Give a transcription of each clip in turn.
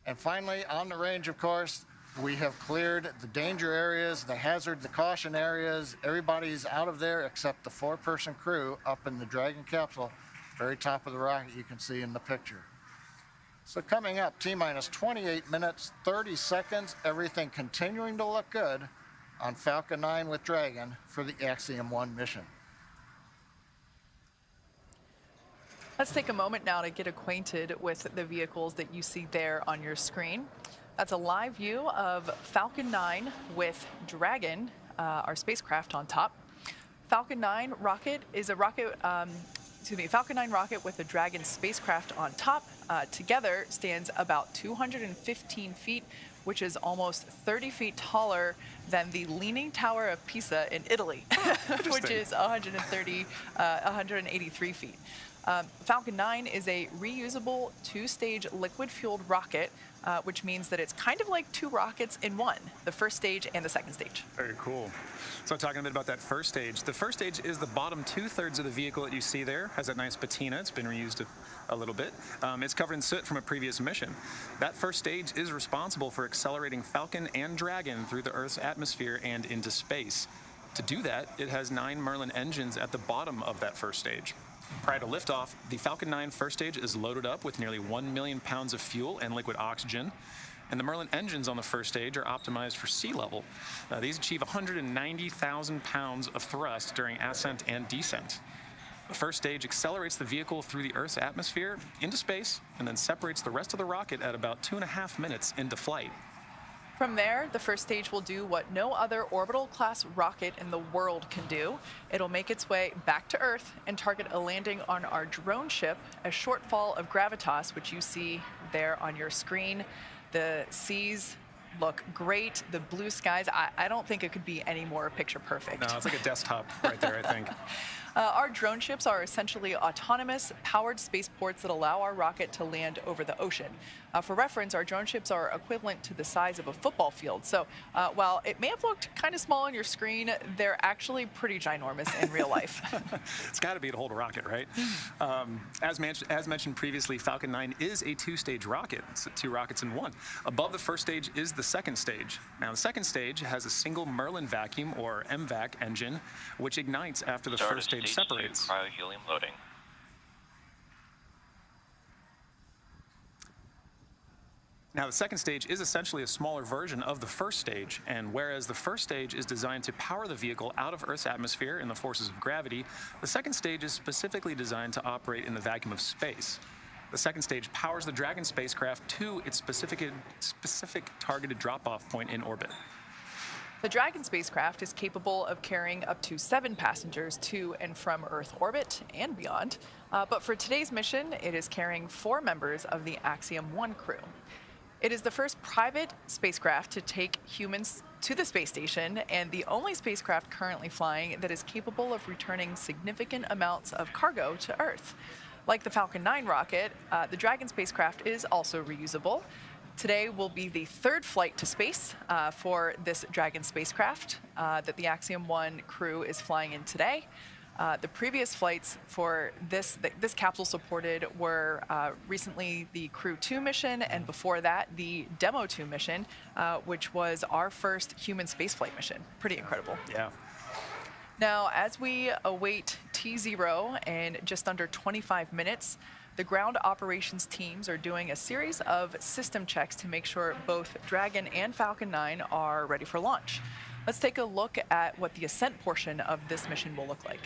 And finally, on the range, of course, we have cleared the danger areas, the hazard, the caution areas. Everybody's out of there except the 4-person crew up in the Dragon capsule, very top of the rocket you can see in the picture. So coming up, T-minus 28 minutes, 30 seconds, everything continuing to look good on Falcon 9 with Dragon for the Axiom-1 mission. Let's take a moment now to get acquainted with the vehicles that you see there on your screen. That's a live view of Falcon 9 with Dragon, our spacecraft on top. Falcon 9 rocket is a rocket, Falcon 9 rocket with the Dragon spacecraft on top. Together stands about 215 feet, which is almost 30 feet taller than the Leaning Tower of Pisa in Italy, which is 183 feet. Falcon 9 is a reusable 2-stage liquid-fueled rocket, which means that it's kind of like 2 rockets in one, the first stage and the second stage. Very cool. So talking a bit about that first stage. The first stage is the bottom 2/3 of the vehicle that you see there. Has that nice patina. It's been reused a little bit. It's covered in soot from a previous mission. That first stage is responsible for accelerating Falcon and Dragon through the Earth's atmosphere and into space. To do that, it has 9 Merlin engines at the bottom of that first stage. Prior to liftoff, the Falcon 9 first stage is loaded up with nearly 1 million pounds of fuel and liquid oxygen. And the Merlin engines on the first stage are optimized for sea level. These achieve 190,000 pounds of thrust during ascent and descent. The first stage accelerates the vehicle through the Earth's atmosphere into space and then separates the rest of the rocket at about 2.5 minutes into flight. From there, the first stage will do what no other orbital-class rocket in the world can do. It'll make its way back to Earth and target a landing on our drone ship, a shortfall of gravitas, which you see there on your screen. The seas look great. The blue skies, I don't think it could be any more picture perfect. No, it's like a desktop right there, I think. Our drone ships are essentially autonomous, powered spaceports that allow our rocket to land over the ocean. For reference, our drone ships are equivalent to the size of a football field. So while it may have looked kind of small on your screen, they're actually pretty ginormous in real life. It's got to be to hold a rocket, right? As mentioned previously, Falcon 9 is a 2-stage rocket. It's 2 rockets in one. Above the first stage is the second stage. Now, the second stage has a single Merlin vacuum, or MVAC, engine, which ignites after the first stage separates. Cryo-helium loading. Now, the second stage is essentially a smaller version of the first stage, and whereas the first stage is designed to power the vehicle out of Earth's atmosphere and the forces of gravity, the second stage is specifically designed to operate in the vacuum of space. The second stage powers the Dragon spacecraft to its specific targeted drop-off point in orbit. The Dragon spacecraft is capable of carrying up to 7 passengers to and from Earth orbit and beyond. But for today's mission, it is carrying 4 members of the Axiom-1 crew. It is the first private spacecraft to take humans to the space station and the only spacecraft currently flying that is capable of returning significant amounts of cargo to Earth. Like the Falcon 9 rocket, the Dragon spacecraft is also reusable. Today will be the 3rd flight to space for this Dragon spacecraft that the Axiom-1 crew is flying in today. The previous flights for this capsule supported were recently the Crew 2 mission, and before that, the Demo 2 mission, which was our first human spaceflight mission. Pretty incredible. Yeah. Now, as we await T0 in just under 25 minutes, the ground operations teams are doing a series of system checks to make sure both Dragon and Falcon 9 are ready for launch. Let's take a look at what the ascent portion of this mission will look like.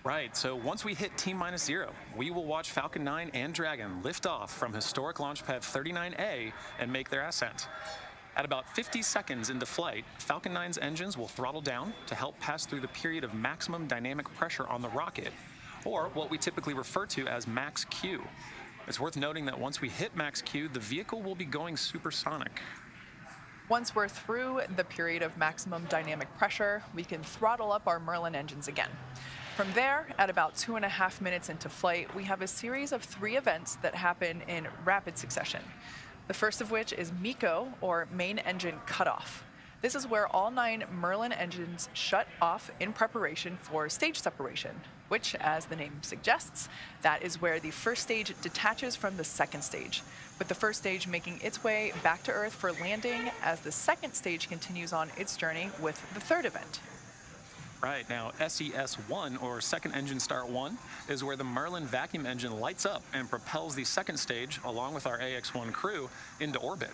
Right, so once we hit T-0, we will watch Falcon 9 and Dragon lift off from historic launch pad 39A and make their ascent. At about 50 seconds into flight, Falcon 9's engines will throttle down to help pass through the period of maximum dynamic pressure on the rocket, or what we typically refer to as max Q. It's worth noting that once we hit max Q, the vehicle will be going supersonic. Once we're through the period of maximum dynamic pressure, we can throttle up our Merlin engines again. From there, at about 2.5 minutes into flight, we have a series of 3 events that happen in rapid succession. The first of which is MECO, or main engine cutoff. This is where all 9 Merlin engines shut off in preparation for stage separation. which, as the name suggests, that is where the first stage detaches from the second stage, with the first stage making its way back to Earth for landing as the second stage continues on its journey with the third event. Right, now SES-1, or Second Engine Start 1, is where the Merlin vacuum engine lights up and propels the second stage, along with our Ax-1 crew, into orbit.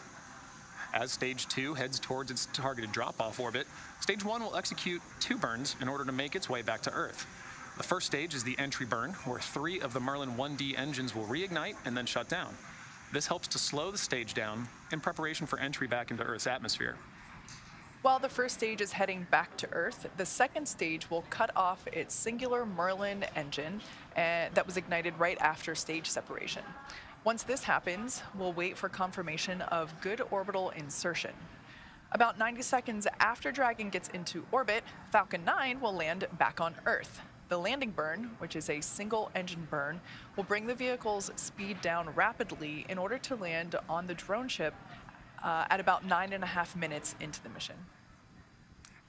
As Stage 2 heads towards its targeted drop-off orbit, Stage 1 will execute 2 burns in order to make its way back to Earth. The first stage is the entry burn, where 3 of the Merlin 1D engines will reignite and then shut down. This helps to slow the stage down in preparation for entry back into Earth's atmosphere. While the first stage is heading back to Earth, the second stage will cut off its singular Merlin engine that was ignited right after stage separation. Once this happens, we'll wait for confirmation of good orbital insertion. About 90 seconds after Dragon gets into orbit, Falcon 9 will land back on Earth. The landing burn, which is a single engine burn, will bring the vehicle's speed down rapidly in order to land on the drone ship at about 9.5 minutes into the mission.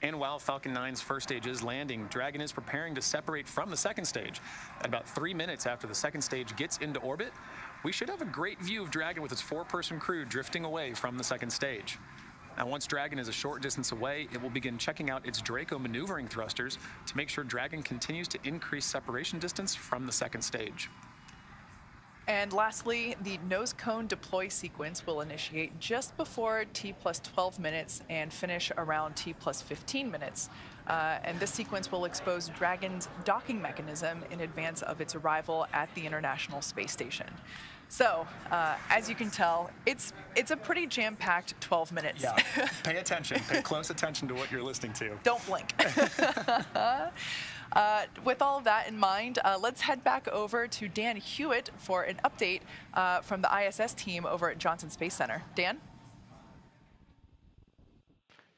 And while Falcon 9's first stage is landing, Dragon is preparing to separate from the second stage. At about 3 minutes after the second stage gets into orbit, we should have a great view of Dragon with its 4-person crew drifting away from the second stage. Now, once Dragon is a short distance away, it will begin checking out its Draco maneuvering thrusters to make sure Dragon continues to increase separation distance from the second stage. And lastly, the nose cone deploy sequence will initiate just before T plus 12 minutes and finish around T plus 15 minutes. And this sequence will expose Dragon's docking mechanism in advance of its arrival at the International Space Station. So, as you can tell, it's a pretty jam-packed 12 minutes. Yeah, pay attention. Pay close attention to what you're listening to. Don't blink. With all of that in mind, let's head back over to Dan Hewitt for an update from the ISS team over at Johnson Space Center. Dan?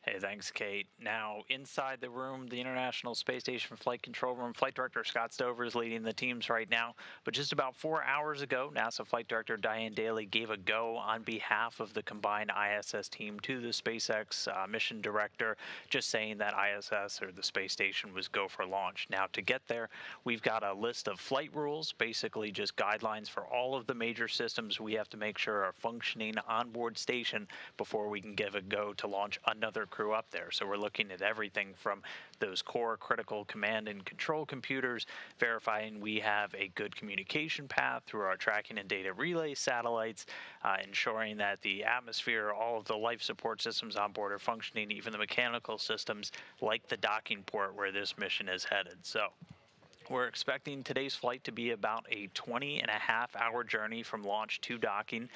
Hey, thanks, Kate. Now, inside the room, the International Space Station Flight Control Room, Flight Director Scott Stover is leading the teams right now. But just about 4 hours ago, NASA Flight Director Diane Daly gave a go on behalf of the combined ISS team to the SpaceX mission director, just saying that ISS, or the space station, was go for launch. Now, to get there, we've got a list of flight rules, basically just guidelines for all of the major systems we have to make sure are functioning on board station before we can give a go to launch another crew up there. So we're looking at everything from those core critical command and control computers, verifying we have a good communication path through our tracking and data relay satellites, ensuring that the atmosphere, all of the life support systems on board are functioning, even the mechanical systems like the docking port where this mission is headed. So we're expecting today's flight to be about a 20.5-hour journey from launch to docking,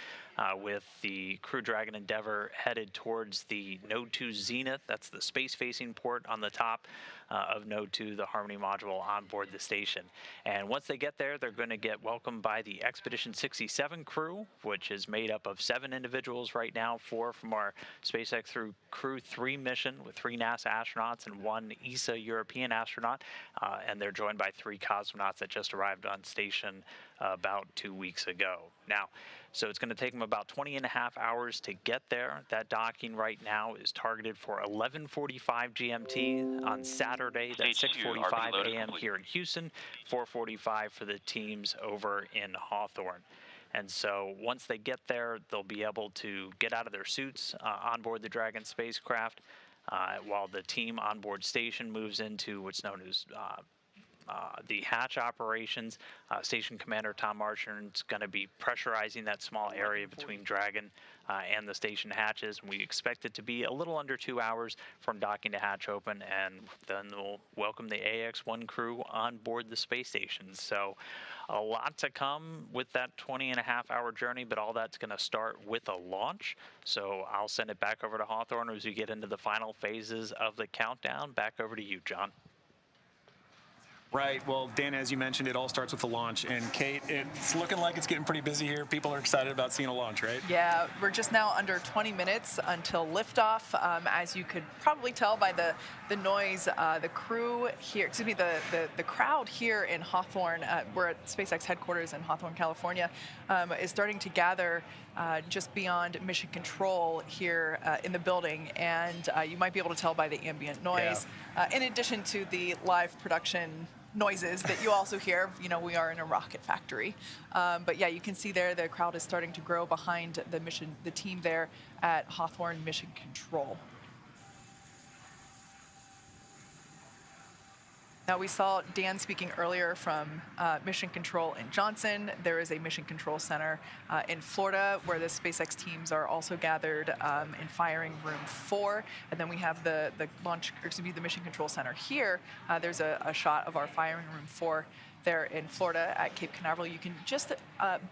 with the Crew Dragon Endeavour headed towards the Node 2 Zenith. That's the space-facing port on the top of Node 2, the Harmony module on board the station. And once they get there, they're going to get welcomed by the Expedition 67 crew, which is made up of 7 individuals right now, 4 from our SpaceX through Crew 3 mission with 3 NASA astronauts and 1 ESA European astronaut. And they're joined by 3 cosmonauts that just arrived on station about 2 weeks ago. Now, so it's going to take them about 20.5 hours to get there. That docking right now is targeted for 11:45 GMT on Saturday. That's 6:45 a.m. here in Houston, 4:45 for the teams over in Hawthorne. And so once they get there, they'll be able to get out of their suits on board the Dragon spacecraft, while the team on board station moves into what's known as the hatch operations. Station Commander Tom Marchand is going to be pressurizing that small area between Dragon and the station hatches, and we expect it to be a little under 2 hours from docking to hatch open, and then we'll welcome the Ax-1 crew on board the space station. So a lot to come with that 20.5-hour journey, but all that's going to start with a launch. So I'll send it back over to Hawthorne as we get into the final phases of the countdown. Back over to you, John. Right. Well, Dan, as you mentioned, it all starts with the launch. And Kate, it's looking like it's getting pretty busy here. People are excited about seeing a launch, right? Yeah, we're just now under 20 minutes until liftoff. As you could probably tell by the noise, the crew here, excuse me, the crowd here in Hawthorne, we're at SpaceX headquarters in Hawthorne, California, is starting to gather just beyond mission control here in the building. And you might be able to tell by the ambient noise, in addition to the live production noises that you also hear. You know, we are in a rocket factory. But yeah, you can see there the crowd is starting to grow behind the team there at Hawthorne Mission Control. Now, we saw Dan speaking earlier from Mission Control in Johnson. There is a Mission Control Center in Florida where the SpaceX teams are also gathered in Firing Room 4. And then we have the Mission Control Center here. There's a shot of our Firing Room 4 there in Florida at Cape Canaveral. You can just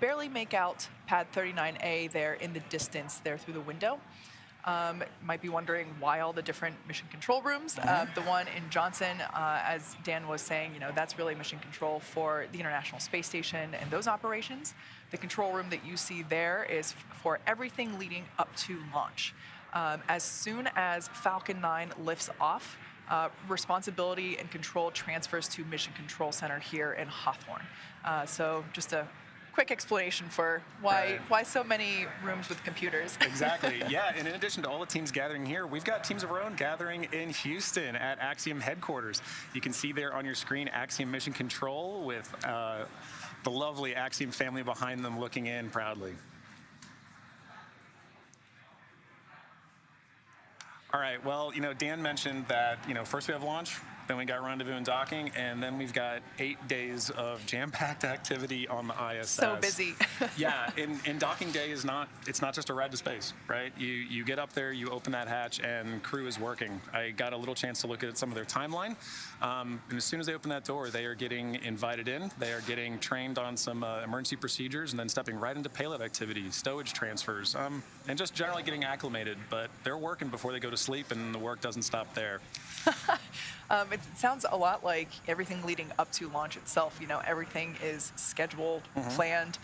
barely make out Pad 39A there in the distance there through the window. Might be wondering why all the different mission control rooms. The one in Johnson, as Dan was saying, you know, that's really mission control for the International Space Station and those operations. The control room that you see there is for everything leading up to launch. As soon as Falcon 9 lifts off, responsibility and control transfers to Mission Control Center here in Hawthorne. So just a quick explanation for why so many rooms with computers. Exactly. Yeah, and in addition to all the teams gathering here, we've got teams of our own gathering in Houston at Axiom headquarters. You can see there on your screen Axiom Mission Control with the lovely Axiom family behind them looking in proudly. All right, well, you know, Dan mentioned that, you know, first we have launch, then we got rendezvous and docking, and then we've got 8 days of jam-packed activity on the ISS. So busy. Yeah, and docking day is it's not just a ride to space, right? You get up there, you open that hatch, and crew is working. I got a little chance to look at some of their timeline, and as soon as they open that door, they are getting invited in, they are getting trained on some emergency procedures, and then stepping right into payload activities, stowage transfers, and just generally getting acclimated, but they're working before they go to sleep, and the work doesn't stop there. It sounds a lot like everything leading up to launch itself. You know, everything is scheduled, planned.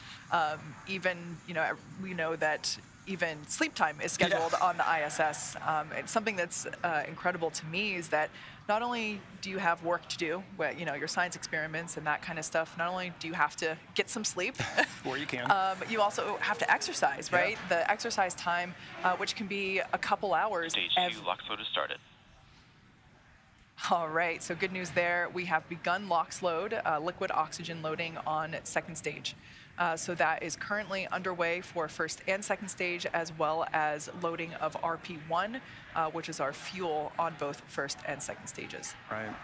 Even, you know, we know that even sleep time is scheduled on the ISS. And something that's incredible to me is that not only do you have work to do, you know, your science experiments and that kind of stuff, not only do you have to get some sleep, or you can, you also have to exercise, right? Yeah. The exercise time, which can be a couple hours. Stage 2 lock load has started. All right, so good news there. We have begun LOX load, liquid oxygen loading on second stage. So that is currently underway for first and second stage, as well as loading of RP1, which is our fuel on both first and second stages. Right.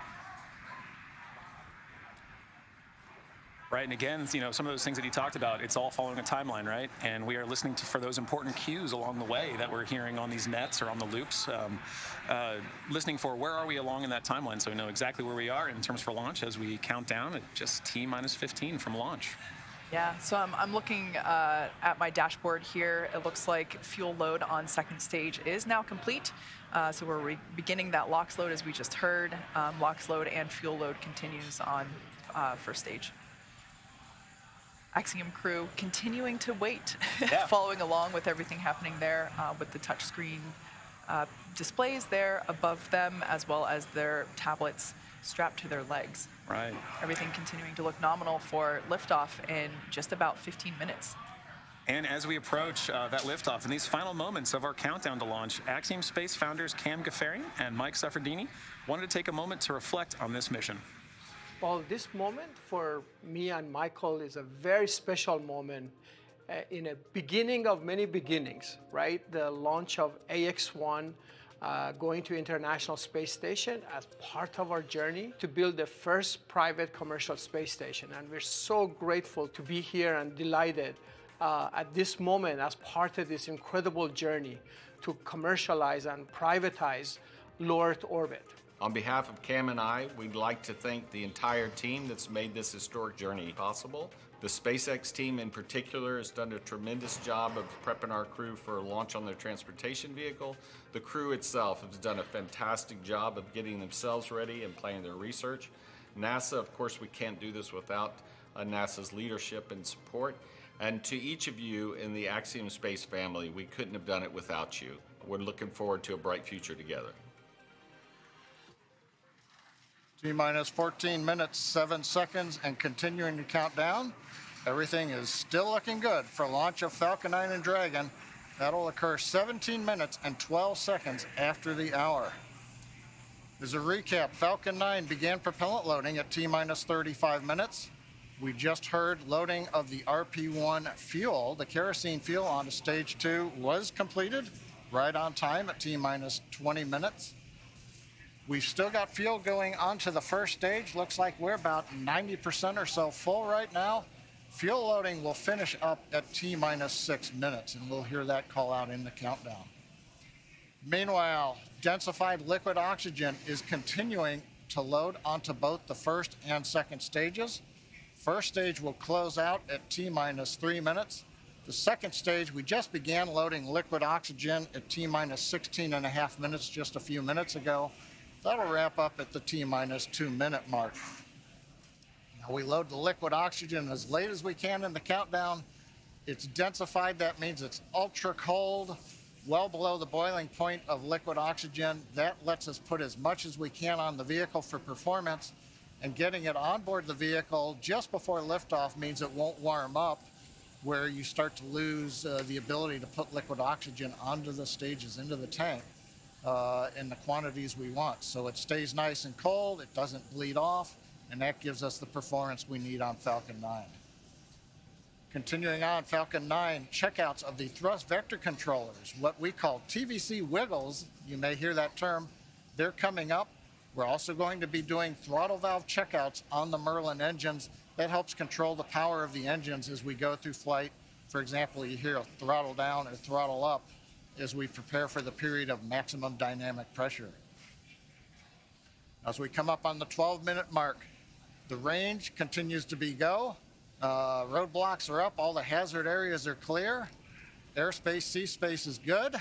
Right, and again, you know, some of those things that he talked about, it's all following a timeline, right? And we are listening for those important cues along the way that we're hearing on these nets or on the loops, listening for where are we along in that timeline, so we know exactly where we are in terms for launch as we count down at just T-minus 15 from launch. Yeah, so I'm looking at my dashboard here. It looks like fuel load on second stage is now complete. So we're beginning that LOX load as we just heard. LOX load and fuel load continues on first stage. Axiom crew continuing to wait, following along with everything happening there with the touchscreen displays there above them, as well as their tablets strapped to their legs. Right. Everything continuing to look nominal for liftoff in just about 15 minutes. And as we approach that liftoff, in these final moments of our countdown to launch, Axiom Space founders Cam Gaffarian and Mike Suffredini wanted to take a moment to reflect on this mission. Well, this moment for me and Michael is a very special moment in a beginning of many beginnings, right? The launch of Ax-1 going to International Space Station as part of our journey to build the first private commercial space station. And we're so grateful to be here and delighted at this moment as part of this incredible journey to commercialize and privatize low Earth orbit. On behalf of Cam and I, we'd like to thank the entire team that's made this historic journey possible. The SpaceX team in particular has done a tremendous job of prepping our crew for a launch on their transportation vehicle. The crew itself has done a fantastic job of getting themselves ready and planning their research. NASA, of course, we can't do this without NASA's leadership and support. And to each of you in the Axiom Space family, we couldn't have done it without you. We're looking forward to a bright future together. T-minus 14 minutes, 7 seconds, and continuing to count down. Everything is still looking good for launch of Falcon 9 and Dragon. That'll occur 17 minutes and 12 seconds after the hour. As a recap, Falcon 9 began propellant loading at T-minus 35 minutes. We just heard loading of the RP-1 fuel. The kerosene fuel onto stage 2 was completed right on time at T-minus 20 minutes. We've still got fuel going onto the first stage. Looks like we're about 90% or so full right now. Fuel loading will finish up at T-minus 6 minutes, and we'll hear that call out in the countdown. Meanwhile, densified liquid oxygen is continuing to load onto both the first and second stages. First stage will close out at T-minus 3 minutes. The second stage, we just began loading liquid oxygen at T-minus 16.5 minutes just a few minutes ago. That'll wrap up at the T-minus 2 minute mark. Now we load the liquid oxygen as late as we can in the countdown. It's densified, that means it's ultra cold, well below the boiling point of liquid oxygen. That lets us put as much as we can on the vehicle for performance, and getting it on board the vehicle just before liftoff means it won't warm up, where you start to lose the ability to put liquid oxygen onto the stages, into the tank, in the quantities we want. So it stays nice and cold, it doesn't bleed off, and that gives us the performance we need on Falcon 9. Continuing on, Falcon 9, checkouts of the thrust vector controllers, what we call TVC wiggles, you may hear that term, they're coming up. We're also going to be doing throttle valve checkouts on the Merlin engines. That helps control the power of the engines as we go through flight. For example, you hear a throttle down or throttle up as we prepare for the period of maximum dynamic pressure. As we come up on the 12-minute mark, the range continues to be go. Roadblocks are up, all the hazard areas are clear. Airspace, sea space is good.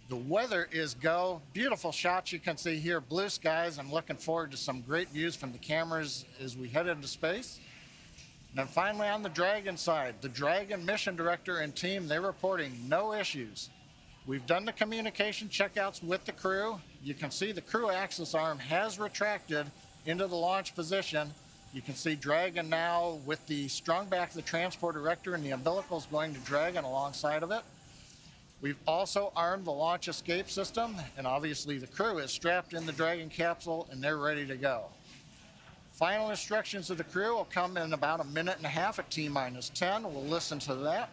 The weather is go. Beautiful shots you can see here, blue skies. I'm looking forward to some great views from the cameras as we head into space. And then finally on the Dragon side, the Dragon mission director and team, they're reporting no issues. We've done the communication checkouts with the crew. You can see the crew access arm has retracted into the launch position. You can see Dragon now with the strung back of the transport erector, and the umbilical is going to Dragon alongside of it. We've also armed the launch escape system, and obviously the crew is strapped in the Dragon capsule and they're ready to go. Final instructions of the crew will come in about a minute and a half at T-minus 10. We'll listen to that.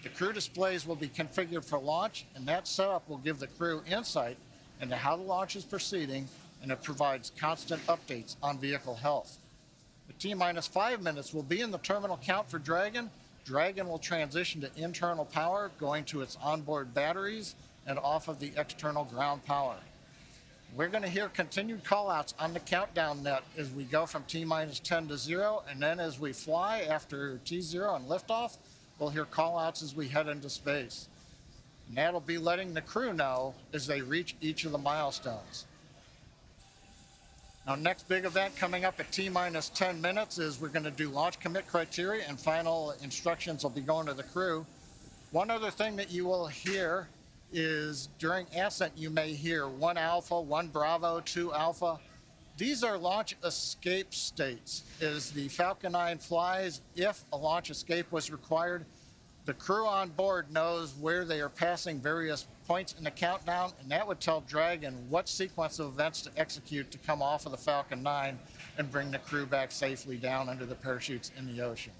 The crew displays will be configured for launch, and that setup will give the crew insight into how the launch is proceeding, and it provides constant updates on vehicle health. At T-minus 5 minutes, we'll be in the terminal count for Dragon. Dragon will transition to internal power, going to its onboard batteries and off of the external ground power. We're going to hear continued callouts on the countdown net as we go from T-minus 10 to 0, and then as we fly after T0 and liftoff, we'll hear callouts as we head into space. And that'll be letting the crew know as they reach each of the milestones. Now, next big event coming up at T-minus 10 minutes is we're going to do launch commit criteria, and final instructions will be going to the crew. One other thing that you will hear is during ascent, you may hear 1 Alpha, 1 Bravo, 2 Alpha. These are launch escape states. As the Falcon 9 flies, if a launch escape was required, the crew on board knows where they are passing various points in the countdown, and that would tell Dragon what sequence of events to execute to come off of the Falcon 9 and bring the crew back safely down under the parachutes in the ocean.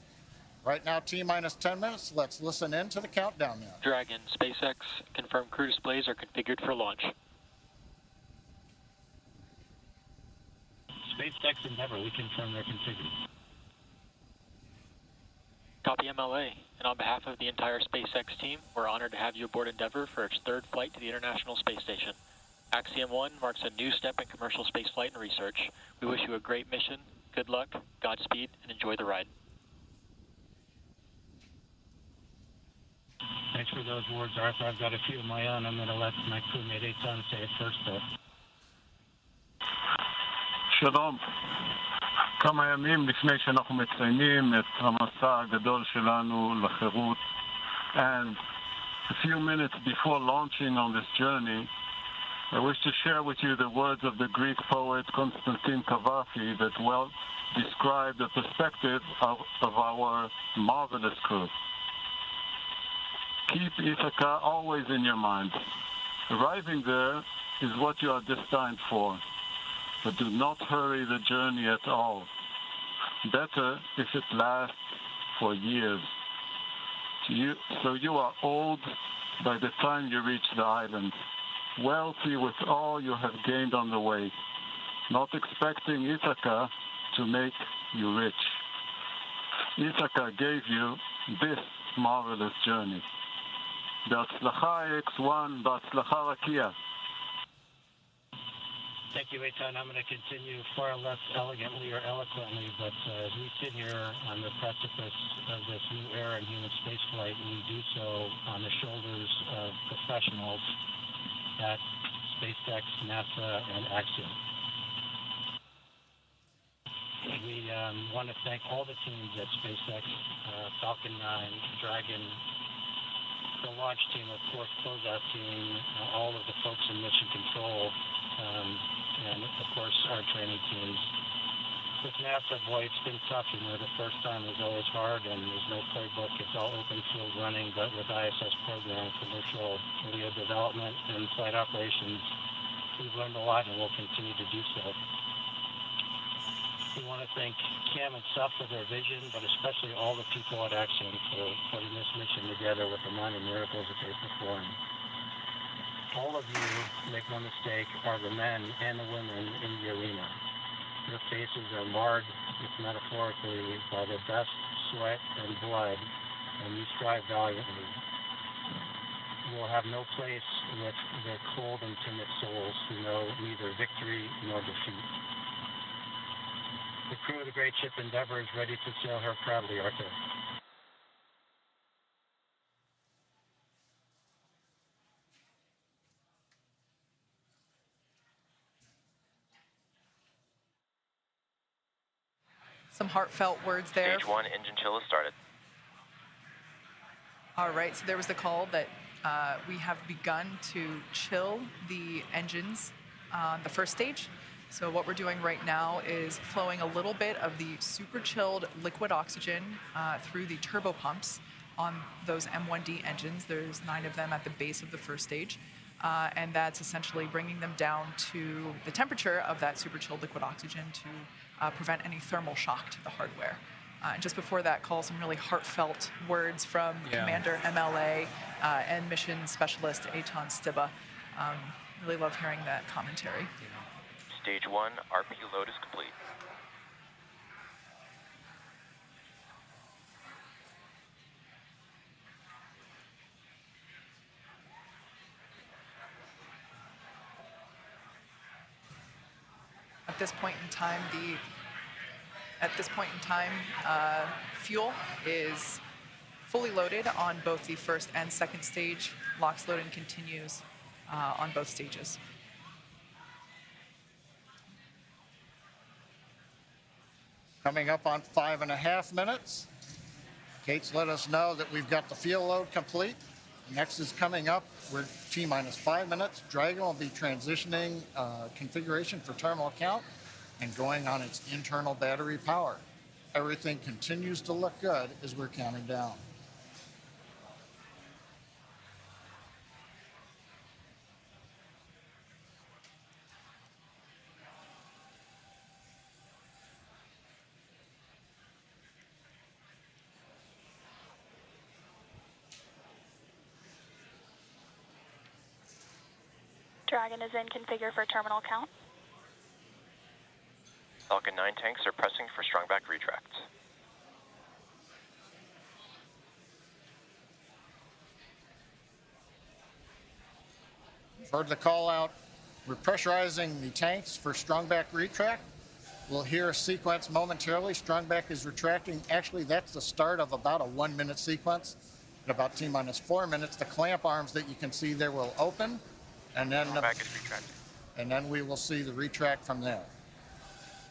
Right now, T-minus 10 minutes. Let's listen in to the countdown now. Dragon, SpaceX, confirmed crew displays are configured for launch. SpaceX Endeavour, we confirm they're configured. Copy MLA, and on behalf of the entire SpaceX team, we're honored to have you aboard Endeavour for its 3rd flight to the International Space Station. Ax-1 marks a new step in commercial spaceflight and research. We wish you a great mission, good luck, Godspeed, and enjoy the ride. Thanks for those words, Arthur. I've got a few of my own. I'm going to let my crewmate Eitan say it first, though. שלום. כמה ימים לפני שאנחנו מציינים את המסע הגדול שלנו לחירות, and a few minutes before launching on this journey, I wish to share with you the words of the Greek poet Constantine Cavafy that well describe the perspective of our marvelous crew. Keep Ithaca always in your mind. Arriving there is what you are destined for. but do not hurry the journey at all. Better if it lasts for years. So you are old by the time you reach the island, wealthy with all you have gained on the way, not expecting Ithaca to make you rich. Ithaca gave you this marvelous journey. בהצלחה Ax-1, בהצלחה רקיע. Thank you, Eitan. I'm going to continue far less elegantly or eloquently, but as we sit here on the precipice of this new era in human spaceflight, we do so on the shoulders of professionals at SpaceX, NASA, and Axiom. We want to thank all the teams at SpaceX, Falcon 9, Dragon, the launch team, of course, closeout team, all of the folks in mission control, and of course our training teams. With NASA, boy, it's been tough. You know, the first time was always hard, and there's no playbook. It's all open field running, but with ISS program, commercial LEO development, and flight operations, we've learned a lot, and we'll continue to do so. We want to thank Cam and Suf for their vision, but especially all the people at Axiom for putting this mission together with the minor miracles that they perform. All of you, make no mistake, are the men and the women in the arena. Your faces are marred, if metaphorically, by the dust, sweat, and blood, and you strive valiantly. You will have no place with the cold and timid souls who know neither victory nor defeat. The crew of the great ship Endeavour is ready to sail her proudly, Arthur. Some heartfelt words there. Stage 1 engine chill has started. All right, so there was the call that we have begun to chill the engines on the first stage. So what we're doing right now is flowing a little bit of the super chilled liquid oxygen through the turbo pumps on those M1D engines. There's 9 of them at the base of the first stage. And that's essentially bringing them down to the temperature of that super chilled liquid oxygen to prevent any thermal shock to the hardware. And just before that call, some really heartfelt words from Commander MLA and Mission Specialist Eitan Stiba. Really love hearing that commentary. Stage 1 RP load is complete. At this point in time, fuel is fully loaded on both the first and second stage. LOX loading continues on both stages. Coming up on 5.5 minutes. Kate's let us know that we've got the fuel load complete. Next is coming up. We're T-minus 5 minutes. Dragon will be transitioning configuration for terminal count and going on its internal battery power. Everything continues to look good as we're counting down. Dragon is in configure for terminal count. Falcon 9 tanks are pressing for strongback retracts. Heard the call out. We're pressurizing the tanks for strongback retract. We'll hear a sequence momentarily. Strongback is retracting. Actually, that's the start of about a 1-minute sequence. At about T-minus 4 minutes, the clamp arms that you can see there will open. And then, we will see the retract from there.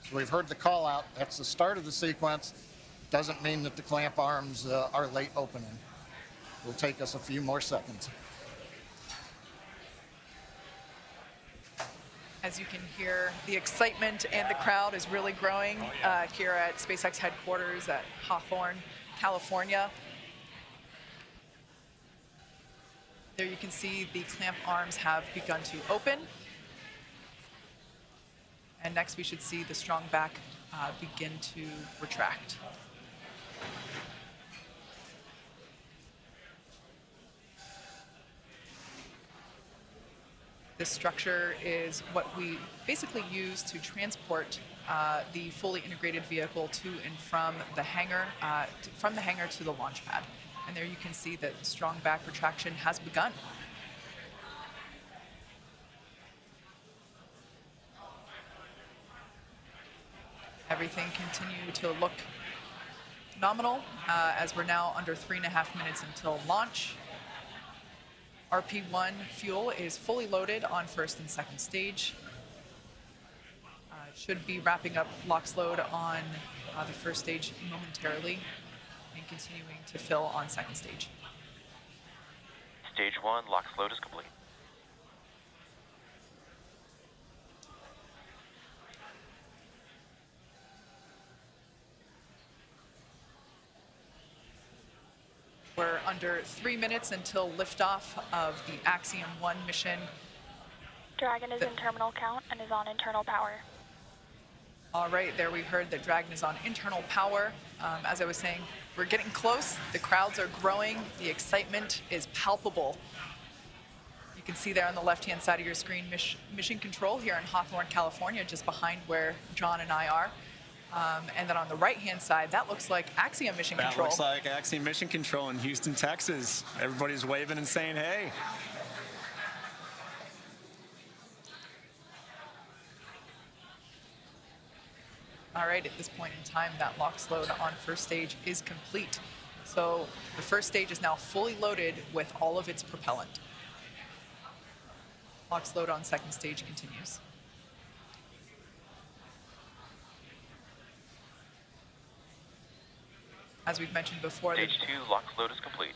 So we've heard the call out. That's the start of the sequence. Doesn't mean that the clamp arms are late opening. It'll take us a few more seconds. As you can hear, the excitement and the crowd is really growing here at SpaceX headquarters at Hawthorne, California. There you can see the clamp arms have begun to open. And next we should see the strong back begin to retract. This structure is what we basically use to transport the fully integrated vehicle to and from the hangar to the launch pad. And there you can see that strong back retraction has begun. Everything continue to look nominal as we're now under 3.5 minutes until launch. RP1 fuel is fully loaded on first and second stage. Should be wrapping up LOX load on the first stage momentarily and continuing to fill on second stage. Stage 1, LOX load is complete. We're under 3 minutes until liftoff of the Axiom-1 mission. Dragon is in terminal count and is on internal power. All right, there we heard that Dragon is on internal power. As I was saying, we're getting close. The crowds are growing. The excitement is palpable. You can see there on the left-hand side of your screen, Mission Control here in Hawthorne, California, just behind where John and I are. And then on the right-hand side, that looks like Axiom Mission Control. That looks like Axiom Mission Control in Houston, Texas. Everybody's waving and saying, hey. All right, at this point in time, that LOX load on first stage is complete. So the first stage is now fully loaded with all of its propellant. LOX load on second stage continues. As we've mentioned before, Stage 2, LOX load is complete.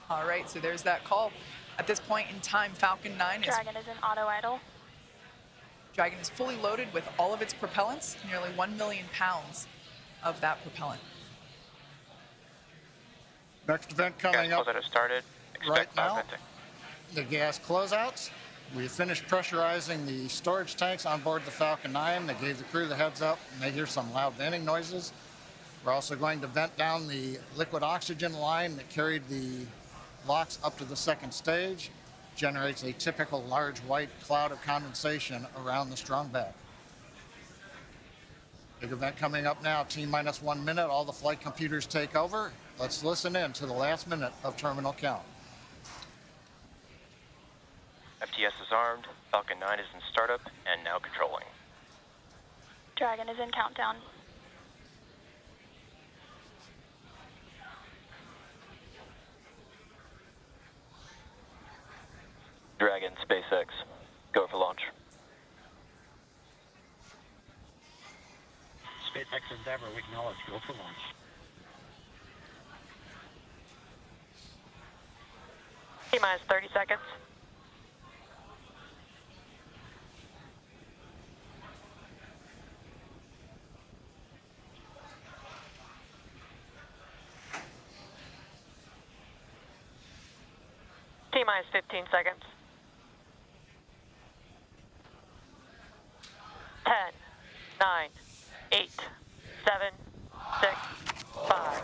All right, so there's that call. At this point in time, Falcon 9 Dragon is in auto idle. Dragon is fully loaded with all of its propellants, nearly 1 million pounds of that propellant. Next event coming Gas up closeout has started. right Expect now, venting. the gas closeouts. We finished pressurizing the storage tanks on board the Falcon 9. They gave the crew the heads up, and they hear some loud venting noises. We're also going to vent down the liquid oxygen line that carried the LOX up to the second stage. Generates a typical large white cloud of condensation around the strong back. Big event coming up now, T-minus 1 minute, all the flight computers take over. Let's listen in to the last minute of terminal count. FTS is armed, Falcon 9 is in startup, and now controlling. Dragon is in countdown. Dragon, SpaceX, go for launch. SpaceX Endeavor, we acknowledge, go for launch. T-minus 30 seconds. T-minus 15 seconds. 10, 9, 8, 7, 6, 5,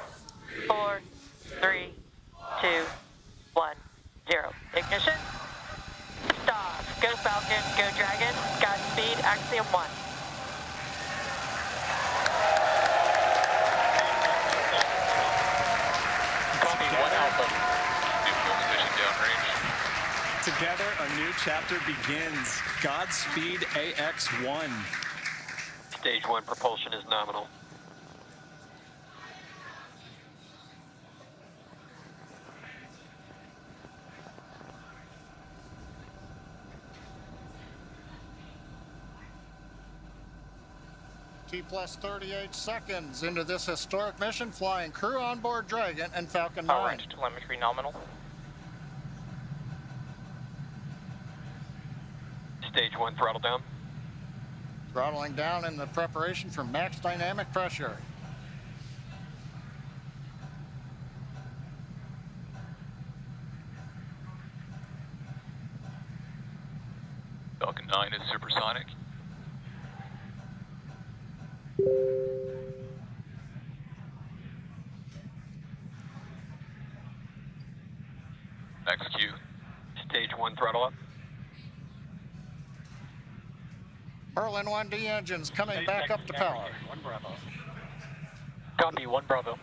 4, 3, 2, 1, 0. Ignition. Stop. Go Falcon, go Dragon. Godspeed, Axiom 1. Copy 1 Alpha. Together, a new chapter begins. Godspeed, Ax-1. Stage 1 propulsion is nominal. T-plus 38 seconds into this historic mission, flying crew on board Dragon and Falcon 9. Power range telemetry nominal. Stage 1 throttle down. Throttling down in the preparation for max dynamic pressure. Falcon 9 is supersonic. Execute. Stage 1 throttle up. Merlin 1D engines coming back up to power. 1 Bravo. Copy, 1 Bravo.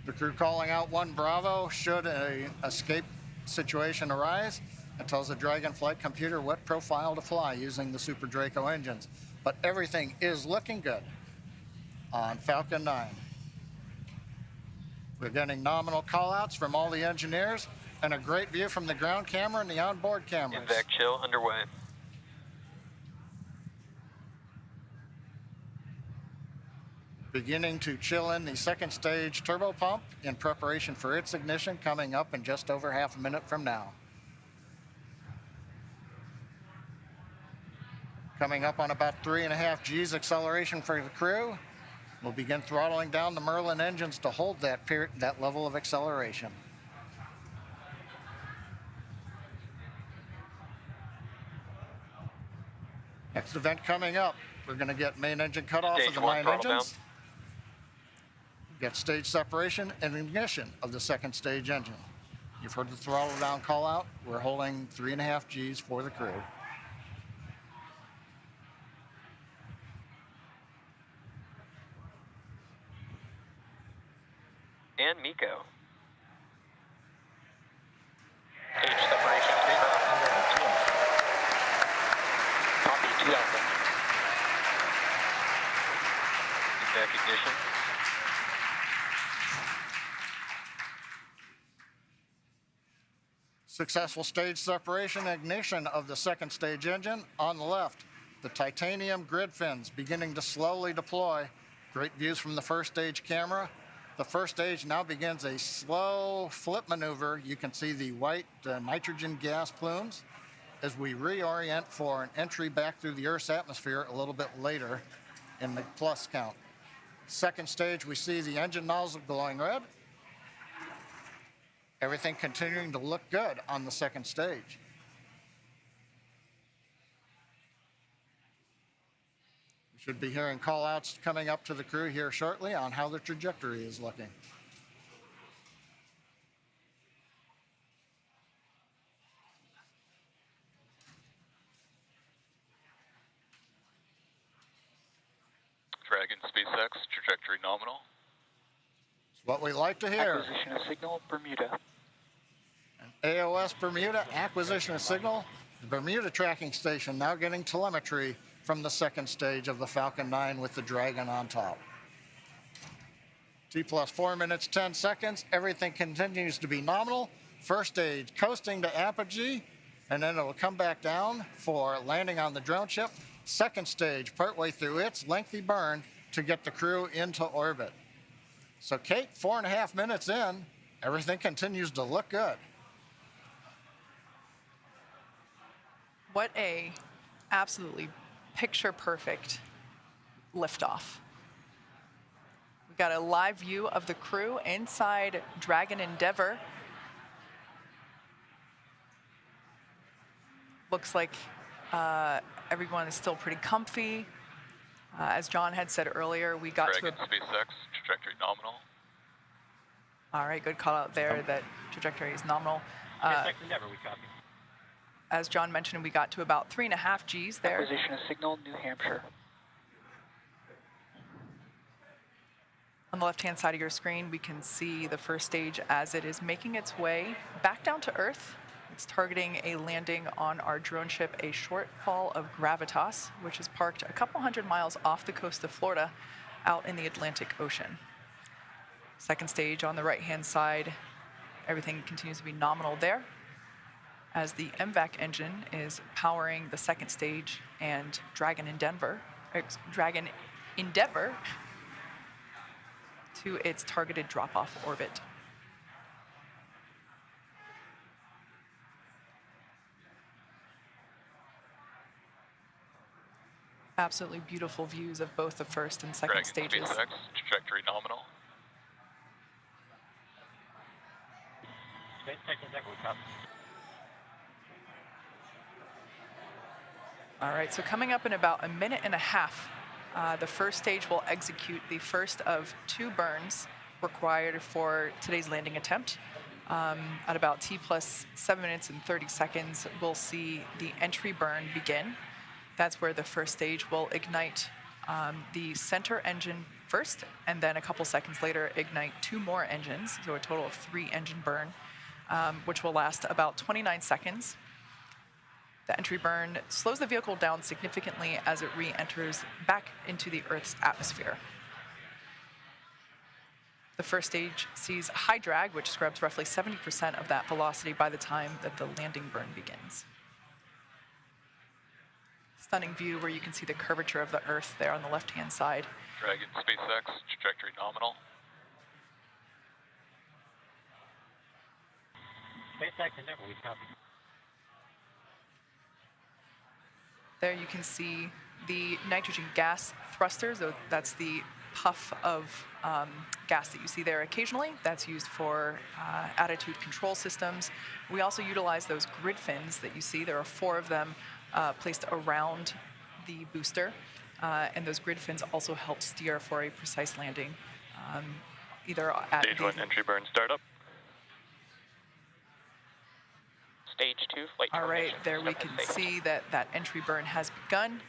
The crew calling out 1 Bravo should a escape situation arise. It tells the Dragon flight computer what profile to fly using the Super Draco engines. But everything is looking good on Falcon 9. We're getting nominal callouts from all the engineers and a great view from the ground camera and the onboard cameras. Invac chill underway. Beginning to chill in the second stage turbo pump in preparation for its ignition coming up in just over half a minute from now. Coming up on about 3.5 G's acceleration for the crew. We'll begin throttling down the Merlin engines to hold that level of acceleration. Next event coming up, we're going to get main engine cutoff of Stage the 1 9 throttle engines. Get stage separation and ignition of the second stage engine. You've heard the throttle down call out. We're holding 3.5 G's for the crew. And Miko. Stage separation stage. Copy, 2 Alpha. Invac ignition. Successful stage separation and ignition of the second stage engine. On the left, the titanium grid fins beginning to slowly deploy. Great views from the first stage camera. The first stage now begins a slow flip maneuver. You can see the white nitrogen gas plumes as we reorient for an entry back through the Earth's atmosphere a little bit later in the plus count. Second stage, we see the engine nozzle glowing red. Everything continuing to look good on the second stage. We should be hearing call outs coming up to the crew here shortly on how the trajectory is looking. Dragon SpaceX, trajectory nominal. It's what we like to hear. Acquisition of signal, Bermuda. AOS Bermuda, acquisition of signal. The Bermuda tracking station now getting telemetry from the second stage of the Falcon 9 with the Dragon on top. T plus 4 minutes, 10 seconds. Everything continues to be nominal. First stage coasting to apogee, and then it will come back down for landing on the drone ship. Second stage partway through its lengthy burn to get the crew into orbit. So Kate, 4.5 minutes in, everything continues to look good. What a absolutely picture-perfect liftoff. We got a live view of the crew inside Dragon Endeavour. Looks like everyone is still pretty comfy. As John had said earlier, we got Dragon to a... SpaceX, trajectory nominal. All right, good call out there that trajectory is nominal. Endeavour, we copy. As John mentioned, we got to about 3.5 G's there. Acquisition of signal, New Hampshire. On the left-hand side of your screen, we can see the first stage as it is making its way back down to Earth. It's targeting a landing on our drone ship, a Shortfall of Gravitas, which is parked a couple hundred miles off the coast of Florida out in the Atlantic Ocean. Second stage on the right-hand side, everything continues to be nominal there, as the MVAC engine is powering the second stage and Dragon Endeavour to its targeted drop-off orbit. Absolutely beautiful views of both the first and second Dragon stages. SpaceX, trajectory nominal. SpaceX Endeavour, we copy. All right, so coming up in about 1.5 minutes, the first stage will execute the first of 2 burns required for today's landing attempt. At about T plus 7 minutes and 30 seconds, we'll see the entry burn begin. That's where the first stage will ignite the center engine first, and then a couple seconds later, ignite 2 more engines, so a total of 3 engine burn, which will last about 29 seconds. The entry burn slows the vehicle down significantly as it re-enters back into the Earth's atmosphere. The first stage sees high drag, which scrubs roughly 70% of that velocity by the time that the landing burn begins. Stunning view where you can see the curvature of the Earth there on the left-hand side. Dragon, SpaceX, trajectory nominal. SpaceX Endeavor, we copy. There you can see the nitrogen gas thrusters. So that's the puff of gas that you see there occasionally. That's used for attitude control systems. We also utilize those grid fins that you see. There are 4 of them placed around the booster. And those grid fins also help steer for a precise landing, either at Stage 1 entry burn startup. Stage 2 flight All right, termination. there we can see that that entry burn has begun.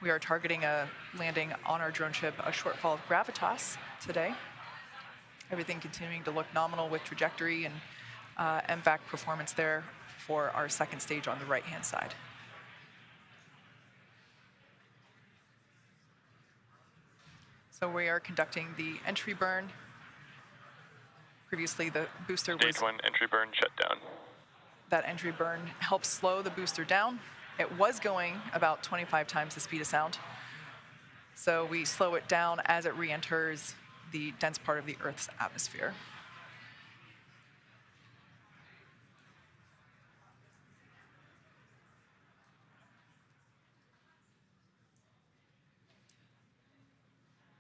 We are targeting a landing on our drone ship, a shortfall of gravitas today. Everything continuing to look nominal with trajectory and MVAC performance there for our second stage on the right-hand side. So we are conducting the entry burn. Previously, the booster was... Stage 1 entry burn shut down. That entry burn helps slow the booster down. It was going about 25 times the speed of sound. So we slow it down as it re-enters the dense part of the Earth's atmosphere.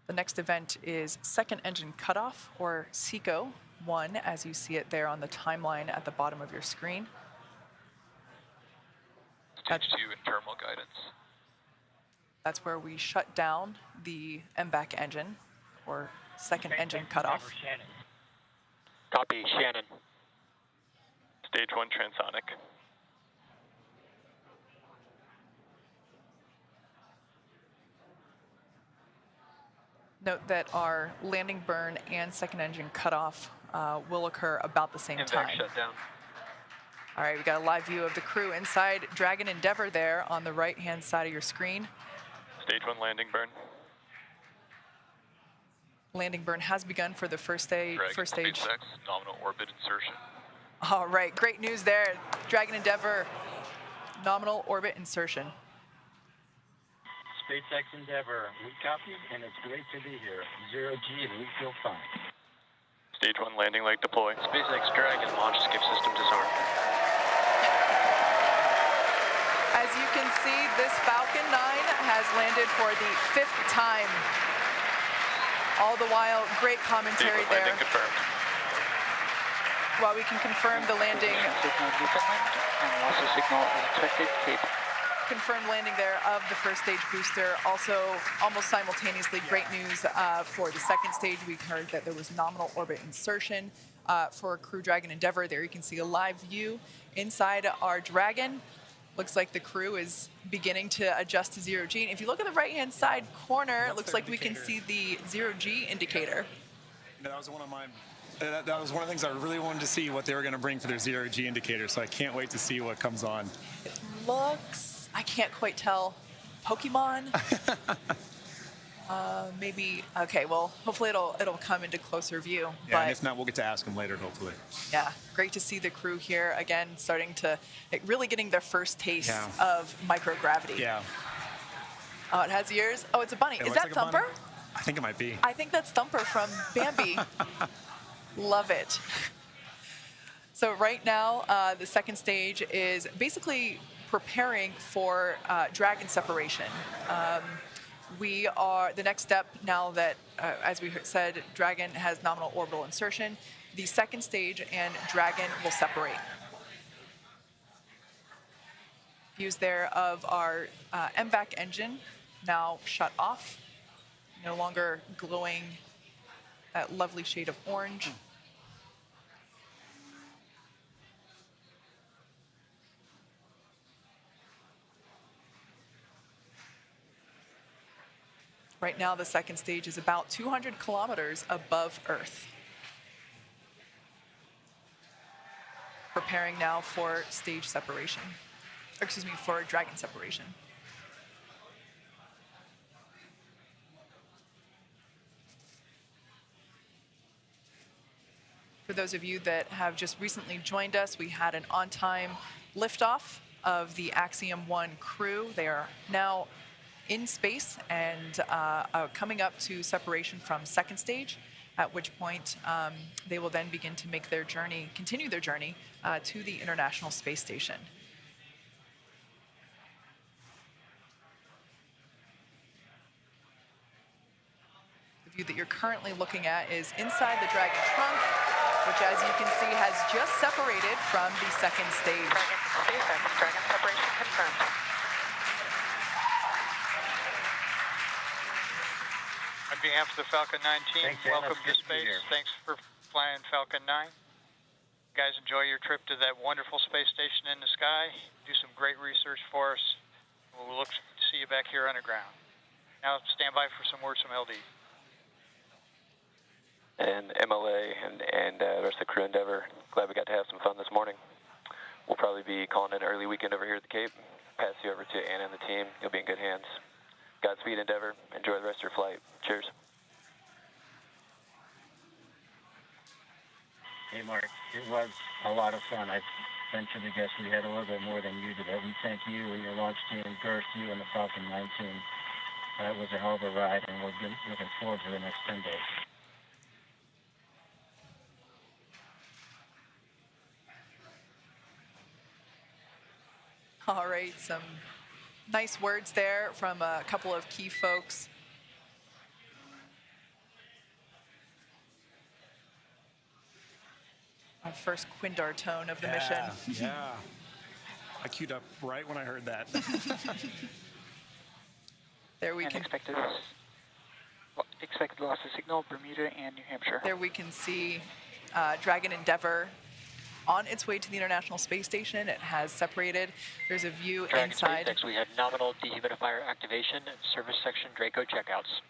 The next event is second engine cutoff, or SECO 1, as you see it there on the timeline at the bottom of your screen. Stage 2 internal guidance. That's where we shut down the MVAC engine, or second engine cutoff. Copy, Shannon. Stage 1 transonic. Note that our landing burn and second engine cutoff will occur about the same time. Shut down. All right, we got a live view of the crew inside Dragon Endeavor there on the right-hand side of your screen. Stage 1 landing burn. Landing burn has begun for the first stage. Dragon, SpaceX, nominal orbit insertion. All right, great news there. Dragon Endeavor, nominal orbit insertion. SpaceX Endeavor, we copy, and it's great to be here. 0G, and we feel fine. Stage 1 landing leg deploy. SpaceX Dragon launch skip system disarmed. As you can see, this Falcon 9 has landed for the 5th time. All the while, great commentary there. Landing confirmed. While we can confirm the landing. Signal determined, and also signal expected cape. Confirmed landing there of the first stage booster. Also, almost simultaneously, great news for the second stage. We heard that there was nominal orbit insertion for Crew Dragon Endeavor. There you can see a live view inside our Dragon. Looks like the crew is beginning to adjust to 0G. And if you look at the right-hand side corner, it looks like we can see the 0G indicator. That was one of my... That was one of the things I really wanted to see, what they were going to bring for their 0G indicator, so I can't wait to see what comes on. It looks, I can't quite tell, Pokemon? Maybe, okay, well, hopefully it'll come into closer view. Yeah, but and if not, we'll get to ask them later, hopefully. yeah, great to see the crew here, again, starting to, really getting their first taste of microgravity. Yeah. Oh, it has ears? Oh, it's a bunny. Is that like Thumper? I think it might be. I think that's Thumper from Bambi. Love it. So right now, the second stage is basically preparing for Dragon separation. The next step now that, as we said, Dragon has nominal orbital insertion, the second stage and Dragon will separate. Views there of our MVAC engine now shut off, no longer glowing that lovely shade of orange. Right now, the second stage is about 200 kilometers above Earth. Preparing now for stage separation. Excuse me, for Dragon separation. For those of you that have just recently joined us, we had an on-time liftoff of the Axiom-1 crew. They are now in space and coming up to separation from second stage, at which point they will then begin to make their journey, continue their journey to the International Space Station. The view that you're currently looking at is inside the Dragon trunk, which, as you can see, has just separated from the second stage. Dragon separation confirmed. On behalf of the Falcon 9 team, welcome to space. Thanks for flying Falcon 9. You guys enjoy your trip to that wonderful space station in the sky. Do some great research for us. We'll look to see you back here underground. Now stand by for some words from LD. And MLA and the rest of the crew Endeavor, glad we got to have some fun this morning. We'll probably be calling it an early weekend over here at the Cape. Pass you over to Anna and the team. You'll be in good hands. Godspeed, Endeavor. Enjoy the rest of your flight. Cheers. Hey, Mark, it was a lot of fun. I venture to guess we had a little bit more than you did. We thank you and your launch team, Gerst, you and the Falcon 9 team. That was a hell of a ride, and we're looking forward to the next 10 days. All right, some nice words there from a couple of key folks. Our first Quindar tone of the mission. Yeah. I queued up right when I heard that. There we can expected loss of signal, Bermuda and New Hampshire. There we can see Dragon Endeavor on its way to the International Space Station. It has separated. There's a view Dragon inside. SpaceX, we had nominal dehumidifier activation and service section Draco checkouts.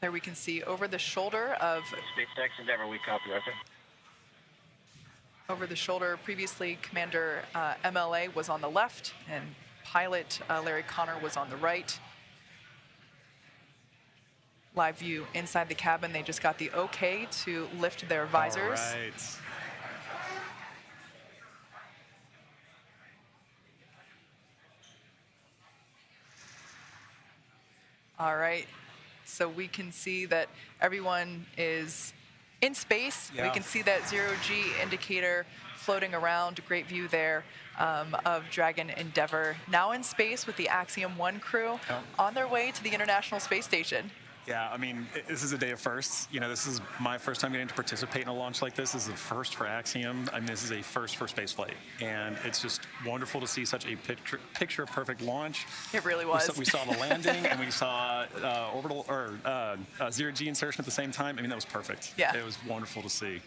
There we can see over the shoulder of SpaceX Endeavor, we copy, okay. Over the shoulder, previously Commander MLA was on the left and pilot Larry Connor was on the right. Live view inside the cabin. They just got the okay to lift their visors. All right. All right. So we can see that everyone is in space. Yeah. We can see that zero-G indicator floating around. Great view there of Dragon Endeavor. Now in space with the Axiom-1 crew on their way to the International Space Station. Yeah, I mean, this is a day of firsts. You know, this is my first time getting to participate in a launch like this. This is a first for Axiom. I mean, this is a first for spaceflight. And it's just wonderful to see such a picture-perfect launch. It really was. We saw the landing, and we saw orbital or zero-G insertion at the same time. I mean, that was perfect. Yeah. It was wonderful to see.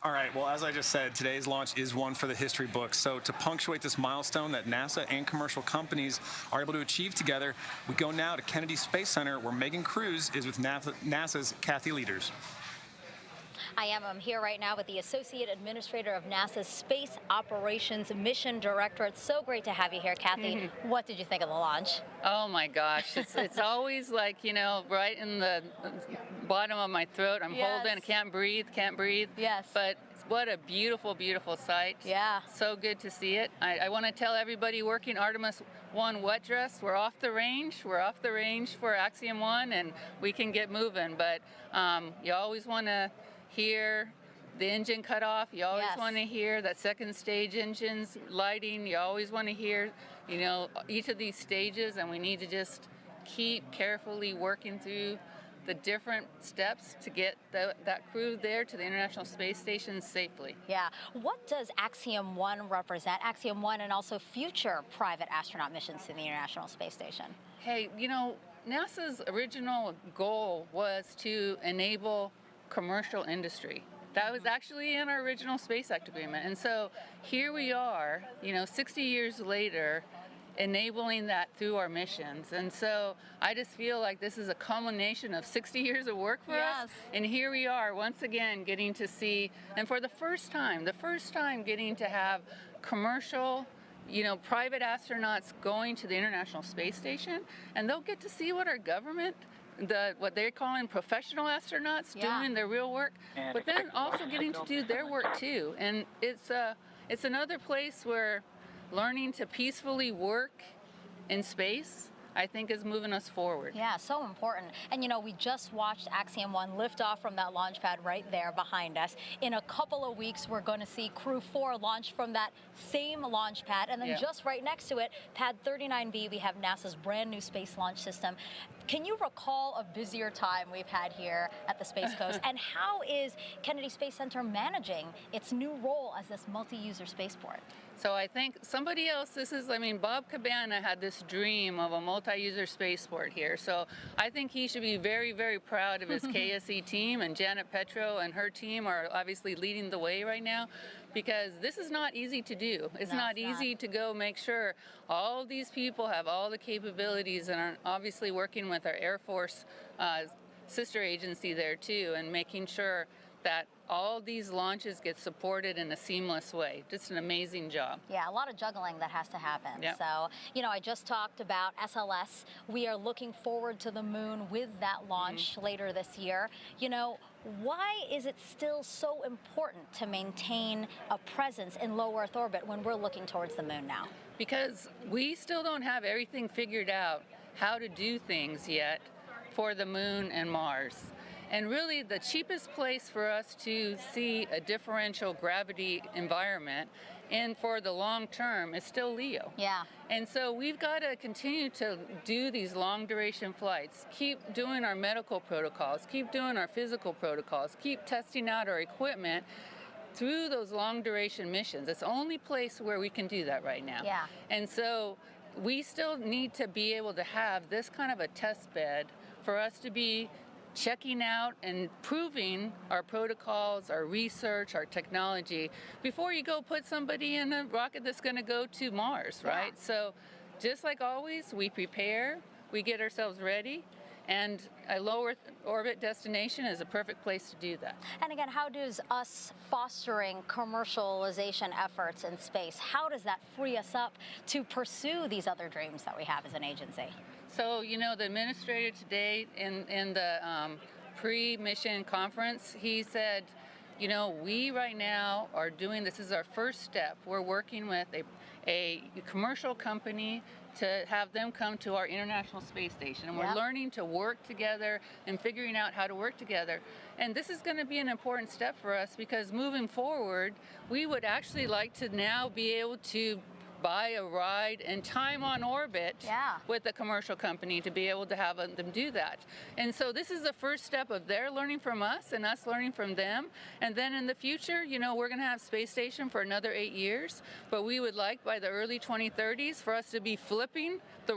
All right, well, as I just said, today's launch is one for the history books. So to punctuate this milestone that NASA and commercial companies are able to achieve together, we go now to Kennedy Space Center, where Megan Cruz is with NASA's Kathy Leaders. I'm here right now with the Associate Administrator of NASA's Space Operations Mission Director. It's so great to have you here, Kathy. What did you think of the launch? Oh my gosh, it's always like, you know, right in the bottom of my throat. I'm holding, can't breathe. Yes. But what a beautiful, beautiful sight. Yeah. So good to see it. I want to tell everybody working Artemis 1 wet dress, we're off the range. We're off the range for Axiom 1, and we can get moving. But you always want to hear the engine cut off. You always want to hear that second stage engine's lighting. You always want to hear, you know, each of these stages, and we need to just keep carefully working through the different steps to get that crew there to the International Space Station safely. Yeah. What does Axiom 1 represent? Axiom 1 and also future private astronaut missions to the International Space Station. Hey, you know, NASA's original goal was to enable commercial industry. That was actually in our original Space Act agreement. And so here we are, 60 years later, enabling that through our missions. And so I just feel like this is a culmination of 60 years of work for us. And here we are once again getting to see, and for the first time getting to have commercial, private astronauts going to the International Space Station, and they'll get to see what our government, what they're calling professional astronauts doing their real work, but then also getting to do their work too. And it's another place where learning to peacefully work in space, I think, is moving us forward. Yeah, so important. And we just watched Axiom-1 lift off from that launch pad right there behind us. In a couple of weeks, we're going to see Crew 4 launch from that same launch pad. And then just right next to it, Pad 39B, we have NASA's brand new Space Launch System. Can you recall a busier time we've had here at the Space Coast? And how is Kennedy Space Center managing its new role as this multi-user spaceport? So I think somebody else, Bob Cabana had this dream of a multi-user spaceport here. So I think he should be very, very proud of his KSE team, and Janet Petro and her team are obviously leading the way right now, because this is not easy to do. It's not easy to go make sure all of these people have all the capabilities, and are obviously working with our Air Force sister agency there too, and making sure that all these launches get supported in a seamless way. Just an amazing job. Yeah, a lot of juggling that has to happen. Yep. So, I just talked about SLS. We are looking forward to the moon with that launch later this year. Why is it still so important to maintain a presence in low Earth orbit when we're looking towards the moon now? Because we still don't have everything figured out how to do things yet for the moon and Mars. And really, the cheapest place for us to see a differential gravity environment, and for the long term, is still LEO. Yeah. And so we've got to continue to do these long duration flights, keep doing our medical protocols, keep doing our physical protocols, keep testing out our equipment through those long duration missions. It's the only place where we can do that right now. Yeah. And so we still need to be able to have this kind of a test bed for us to be checking out and proving our protocols, our research, our technology, before you go put somebody in a rocket that's going to go to Mars, right? So just like always, we prepare, we get ourselves ready, and a low Earth orbit destination is a perfect place to do that. And again, how does us fostering commercialization efforts in space, how does that free us up to pursue these other dreams that we have as an agency? So, the administrator today in the pre-mission conference, he said, we right now are doing, this is our first step. We're working with a commercial company to have them come to our International Space Station. And we're learning to work together and figuring out how to work together. And this is going to be an important step for us, because moving forward, we would actually like to now be able to buy a ride and time on orbit with a commercial company to be able to have them do that. And so this is the first step of their learning from us and us learning from them. And then in the future, we're going to have space station for another 8 years, but we would like by the early 2030s for us to be flipping the